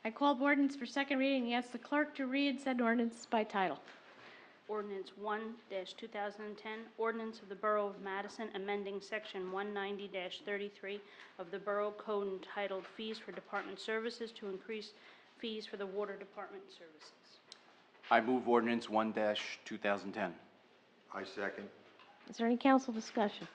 I call ordinance for second reading and ask the clerk to read said ordinance by title. Ordinance 1-2010, ordinance of the Borough of Madison amending Section 190-33 of the Borough Code entitled Fees for Department Services to increase fees for the Water Department services. I move ordinance 1-2010. I second. Is there any council discussion?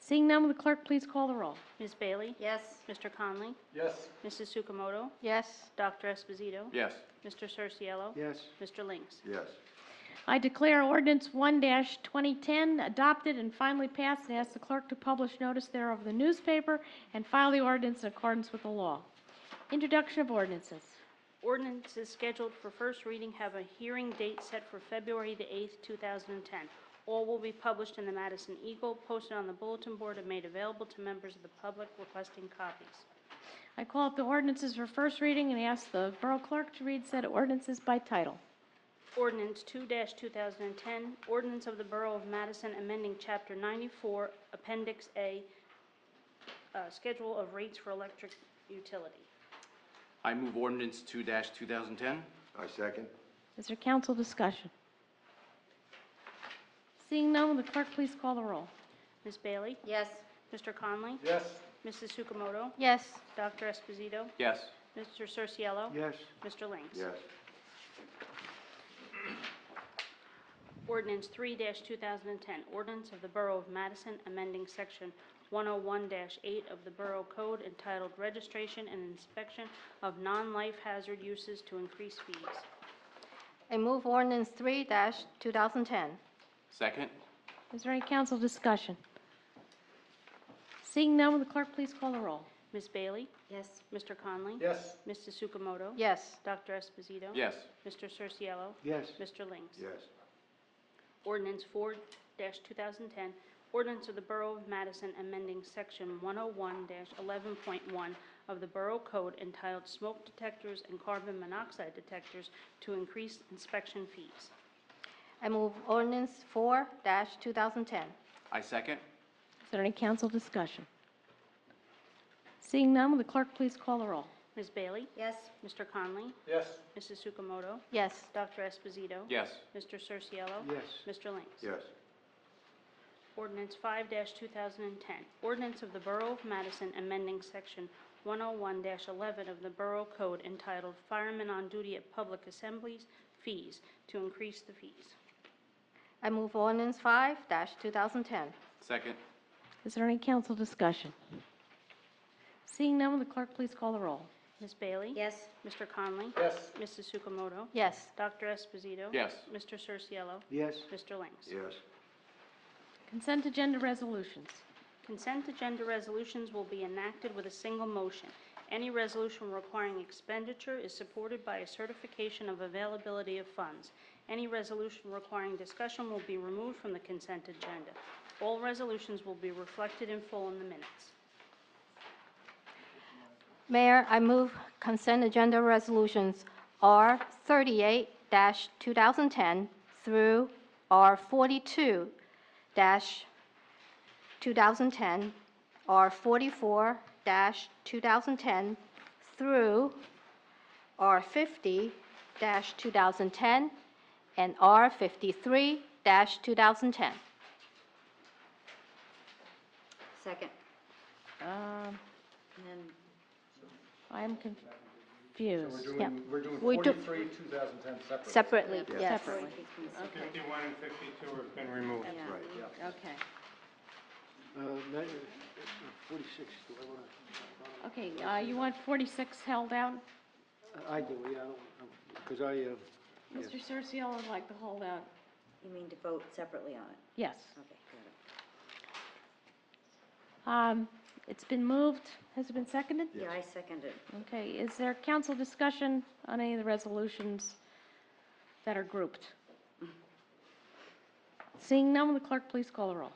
Seeing none, will the clerk please call the roll? Ms. Bailey? Yes. Mr. Conley? Yes. Mrs. Sukamoto? Yes. Dr. Esposito? Yes. Mr. Cerciello? Yes. Mr. Links? Yes. I declare ordinance 1-2010 adopted and finally passed and ask the clerk to publish notice thereof in the newspaper and file the ordinance in accordance with the law. Introduction of ordinances. Ordinances scheduled for first reading have a hearing date set for February the 8th, 2010. All will be published in the Madison Eagle, posted on the bulletin board, and made available to members of the public requesting copies. I call up the ordinances for first reading and ask the borough clerk to read said ordinances by title. Ordinance 2-2010, ordinance of the Borough of Madison amending Chapter 94, Appendix A, Schedule of Rates for Electric Utility. I move ordinance 2-2010. I second. Is there council discussion? Seeing none, will the clerk please call the roll? Ms. Bailey? Yes. Mr. Conley? Yes. Mrs. Sukamoto? Yes. Dr. Esposito? Yes. Mr. Cerciello? Yes. Mr. Links? Yes. Ordinance 3-2010, ordinance of the Borough of Madison amending Section 101-8 of the Borough Code entitled Registration and Inspection of Non-Life Hazard Uses to increase fees. I move ordinance 3-2010. Second. Is there any council discussion? Seeing none, will the clerk please call the roll? Ms. Bailey? Yes. Mr. Conley? Yes. Mrs. Sukamoto? Yes. Dr. Esposito? Yes. Mr. Cerciello? Yes. Mr. Links? Yes. Ordinance 4-2010, ordinance of the Borough of Madison amending Section 101-11.1 of the Borough Code entitled Smoke Detectors and Carbon Monoxide Detectors to increase inspection fees. I move ordinance 4-2010. I second. Is there any council discussion? Seeing none, will the clerk please call the roll? Ms. Bailey? Yes. Mr. Conley? Yes. Mrs. Sukamoto? Yes. Dr. Esposito? Yes. Mr. Cerciello? Yes. Mr. Links? Yes. Ordinance 5-2010, ordinance of the Borough of Madison amending Section 101-11 of the Borough Code entitled Firemen on Duty at Public Assemblies Fees to increase the fees. I move ordinance 5-2010. Second. Is there any council discussion? Seeing none, will the clerk please call the roll? Ms. Bailey? Yes. Mr. Conley? Yes. Mrs. Sukamoto? Yes. Dr. Esposito? Yes. Mr. Cerciello? Yes. Mr. Links? Yes. Consent agenda resolutions. Consent agenda resolutions will be enacted with a single motion. Any resolution requiring expenditure is supported by a certification of availability of funds. Any resolution requiring discussion will be removed from the consent agenda. All resolutions will be reflected in full in the minutes. Mayor, I move consent agenda resolutions R38-2010 through R42-2010, R44-2010 through R50-2010, and R53-2010. Second. Um, And then I'm confused. Yeah. We're doing We do- 43, 2010 separately. Separately, Yes. yes. Separately. Okay, 51 and 52 have been removed. Yeah. Right. Yeah. okay. 46, do I want Okay, you want 46 held out? to, I do, yeah, because I, yes. Mr. Cerciello would like to hold out. You mean to vote separately on it? Yes. Okay, got it. It's been moved. Has it been seconded? Yeah, I second it. Okay, is there council discussion on any of the resolutions that are grouped? Seeing none, will the clerk please call the roll?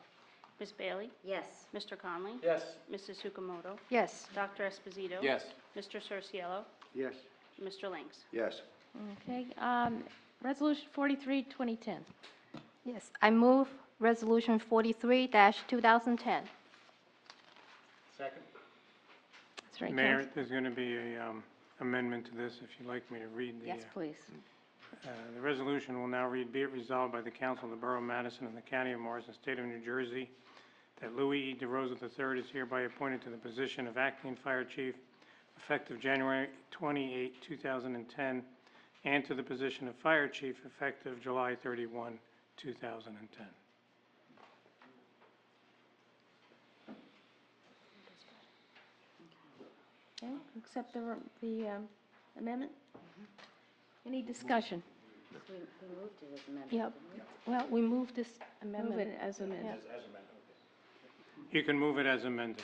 Ms. Bailey? Yes. Mr. Conley? Yes. Mrs. Sukamoto? Yes. Dr. Esposito? Yes. Mr. Cerciello? Yes. Mr. Links? Yes. Okay, resolution 43, 2010. Yes, I move resolution 43-2010. Second. Is there any Mayor, counsel? there's going to be a amendment to this, if you'd like me to read the... Yes, please. The resolution will now read, be it resolved by the Council of the Borough of Madison and the County of Morrison, State of New Jersey, that Louis E. DeRosa III is hereby appointed to the position of Acting Fire Chief effective January 28, 2010, and to the position of Fire Chief effective July 31, 2010. Okay, accept the amendment? Any discussion? We moved it as amended, Yep. didn't we? Well, we move this Move amendment. it as amended. You can move it as amended.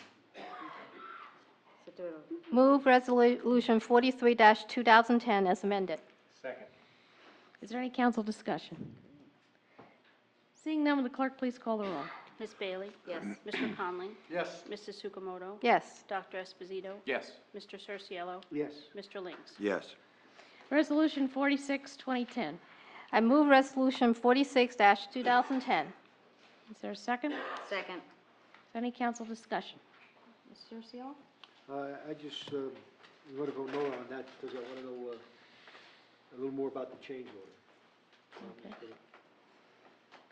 So do it, Move Resolution 43-2010 as amended. Second. Is there any council discussion? Seeing none, will the clerk please call the roll? Ms. Bailey? yes. Mr. Conley? Yes. Mrs. Sukamoto? Yes. Dr. Esposito? Yes. Mr. Cerciolo? yes, Mr. Lynx? Yes. Resolution 46, 2010. I move Resolution 46-2010. Is there a second? Is Second, there any council discussion? Mr. Cerciolo? I just, want to go no on that because I want to know, a little more about the change order. Okay.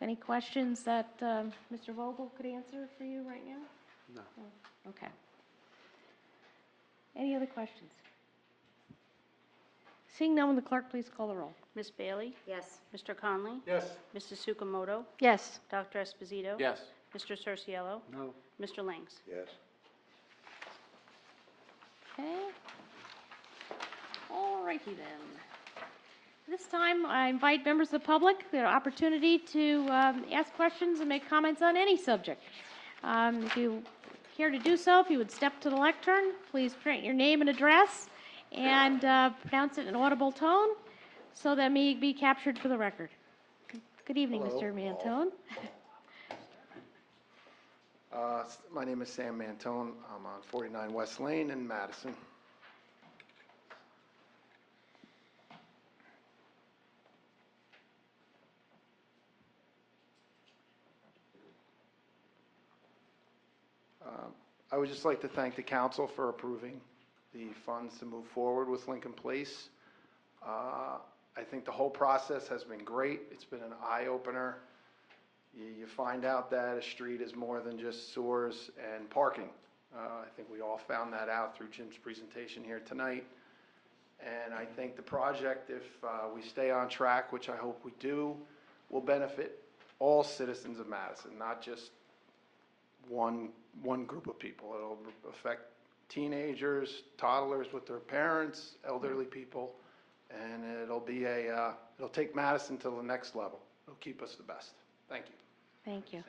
Any questions that Mr. Vogel could answer for you right now? No. No. Okay. Any other questions? Seeing none, will the clerk please call the roll? Ms. Bailey? yes. Mr. Conley? Yes. Mrs. Sukamoto? Yes. Dr. Esposito? Yes. Mr. Cerciolo? No, Mr. Lynx? Yes. Okay. All righty then. This time, I invite members of the public the opportunity to ask questions and make comments on any subject. If you care to do so, if you would step to the lectern, please print your name and address and pronounce it in an audible tone so that may be captured for the record. Good evening, Hello, Mr. Mantone. My name is Sam Mantone. I'm on 49 West Lane in Madison. I would just like to thank the council for approving the funds to move forward with Lincoln Place. I think the whole process has been great. It's been an eye-opener. You find out that a street is more than just sewers and parking. I think we all found that out through Jim's presentation here tonight. And I think the project, if we stay on track, which I hope we do, will benefit all citizens of Madison, not just one group of people. It'll affect teenagers, toddlers with their parents, elderly people, and it'll take Madison to the next level. It'll keep us the best. Thank you. Thank you.